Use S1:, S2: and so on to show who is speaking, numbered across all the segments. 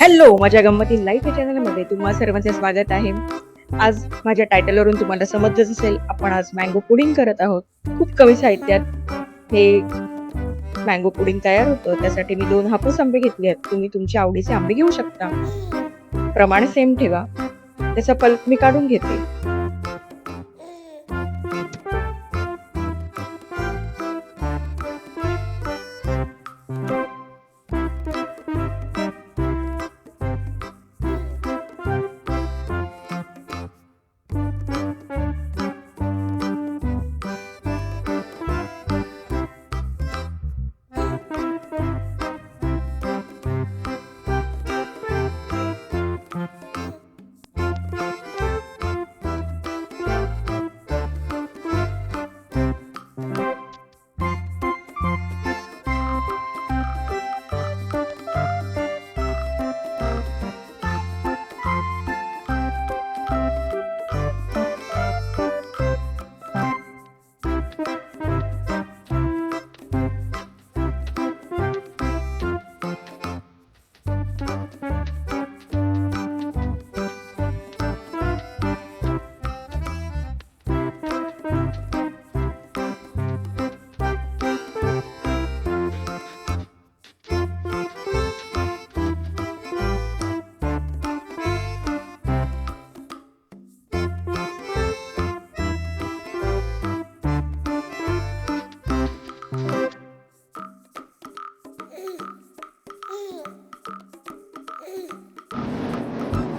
S1: Hello, माझ्या गंमती life या चॅनलमध्ये तुम्हा सर्वांचे स्वागत आहे. आज माझ्या टायटलवरून तुम्हाला समजलंच असेल, आपण आज मँगो पुडिंग करत आहोत. खूप कमी साहित्यात हे मँगो पुडिंग तयार होतं. त्यासाठी मी 2 हापूस आंबे घेतले आहेत. तुम्ही तुमच्या आवडीचे आंबे घेऊ शकता. प्रमाण सेम ठेवा. त्याचा पल्प मी काढून घेते.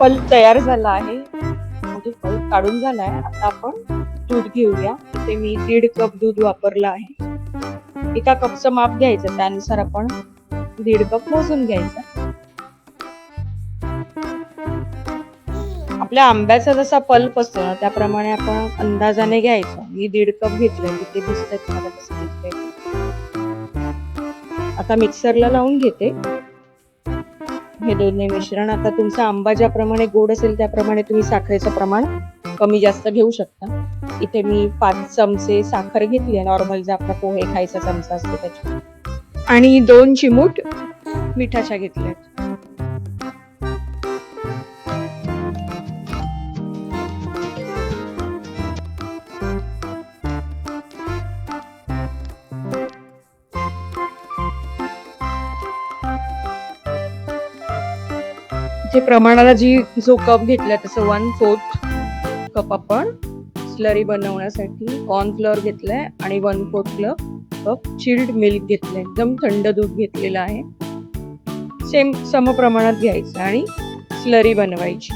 S1: पल्प तयार झाला आहे, म्हणजे पल्प काढून झालाय. आता आपण दूध घेऊया. इथे मी 1.5 कप दूध वापरलं आहे. एका कपचं माप घ्यायचं, त्यानुसार आपण 1.5 कप मोजून घ्यायचा. आपल्या आंब्याचा जसा पल्प असतो ना, त्याप्रमाणे आपण अंदाजाने घ्यायचा. मी 1.5 कप घेतलंय, तिथे दिसतंय मला कसं घेतलंय. आता मिक्सरला लावून घेते हे दोन्ही मिश्रण. आता तुमचा आंबा ज्याप्रमाणे गोड असेल त्याप्रमाणे तुम्ही साखरेचं प्रमाण कमी जास्त घेऊ शकता. इथे मी 5 चमचे साखर घेतली, नॉर्मल जे आपला पोहे खायचा चमचा असतो त्याची, आणि 2 चिमूट मिठाच्या घेतल्यात. जे प्रमाणाला जो कप घेतला त्याचं 1/4 कप आपण स्लरी बनवण्यासाठी कॉर्नफ्लोअर घेतलाय, आणि 1/4 कप चिल्ड मिल्क घेतलंय. एकदम थंड दूध घेतलेलं आहे. सेम सम प्रमाणात घ्यायचं आणि स्लरी बनवायची.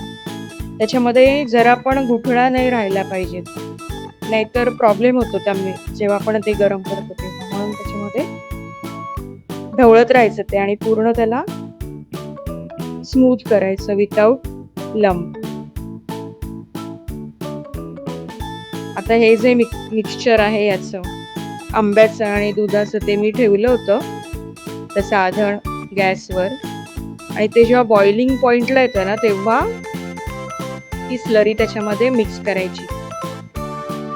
S1: त्याच्यामध्ये जरा पण गुठळा नाही राहिला पाहिजेत, नाहीतर प्रॉब्लेम होतो त्यामुळे जेव्हा आपण ते गरम करतो तेव्हा. म्हणून त्याच्यामध्ये ढवळत राहायचं ते, आणि पूर्ण त्याला स्मूथ करायचं विदाउट लंप. आता हे जे मिक्सचर आहे याचं आंब्याचं आणि दुधाचं, ते मी ठेवलं होतं तसं आधण गॅसवर, आणि ते जेव्हा बॉइलिंग पॉइंटला येतं ना, तेव्हा ती स्लरी त्याच्यामध्ये मिक्स करायची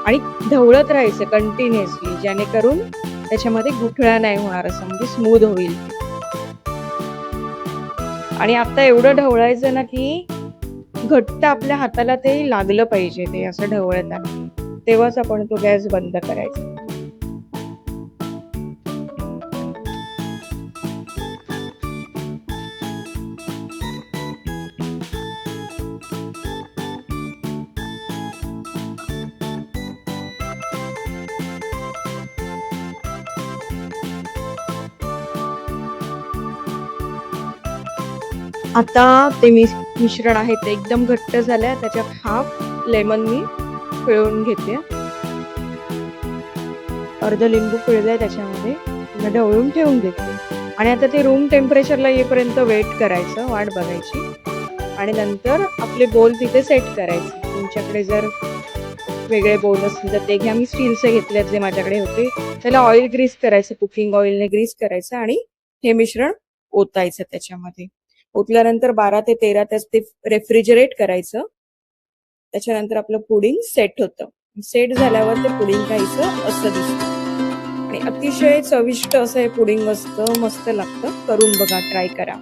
S1: आणि ढवळत राहायचं कंटिन्युअसली, जेणेकरून त्याच्यामध्ये गुठळा नाही होणार, असं म्हणजे स्मूथ होईल. आणि आता एवढं ढवळायचं ना की घट्ट आपल्या हाताला ते लागलं पाहिजे. ते असं ढवळताना तेव्हाच आपण तो गॅस बंद करायचा. आता ते मिश्रण आहे ते एकदम घट्ट झालंय. त्याच्यात हाफ लेमन मी पिळून घेते, अर्ध लिंबू पिळलंय त्याच्यामध्ये, ढवळून ठेवून देते. आणि आता ते रूम टेम्परेचरला येईपर्यंत वेट करायचं, वाट बघायची, आणि नंतर आपले बोल तिथे सेट करायचे. तुमच्याकडे जर वेगळे बोल असतील तर ते घ्या. मी स्टीलचे घेतले जे माझ्याकडे होते. त्याला ऑइल ग्रीस करायचं, कुकिंग ऑइलने ग्रीस करायचं, आणि हे मिश्रण ओतायचं त्याच्यामध्ये. ओतल्यानंतर 12 ते 13 तास ते रेफ्रिजरेट करायचं. त्याच्यानंतर आपलं पुडिंग सेट होतं. सेट झाल्यावर ते पुडिंग खायचं असं दिसतं, आणि अतिशय चविष्ट असं हे पुडिंग असतं, मस्त लागतं. करून बघा, ट्राय करा.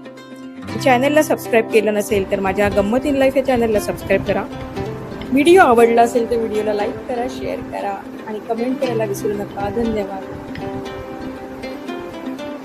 S1: चॅनलला सबस्क्राईब केलं नसेल तर माझ्या गंमत इन लाईफ या चॅनलला सबस्क्राईब करा. व्हिडिओ आवडला असेल तर व्हिडिओला लाईक करा, शेअर करा आणि कमेंट करायला विसरू नका. धन्यवाद.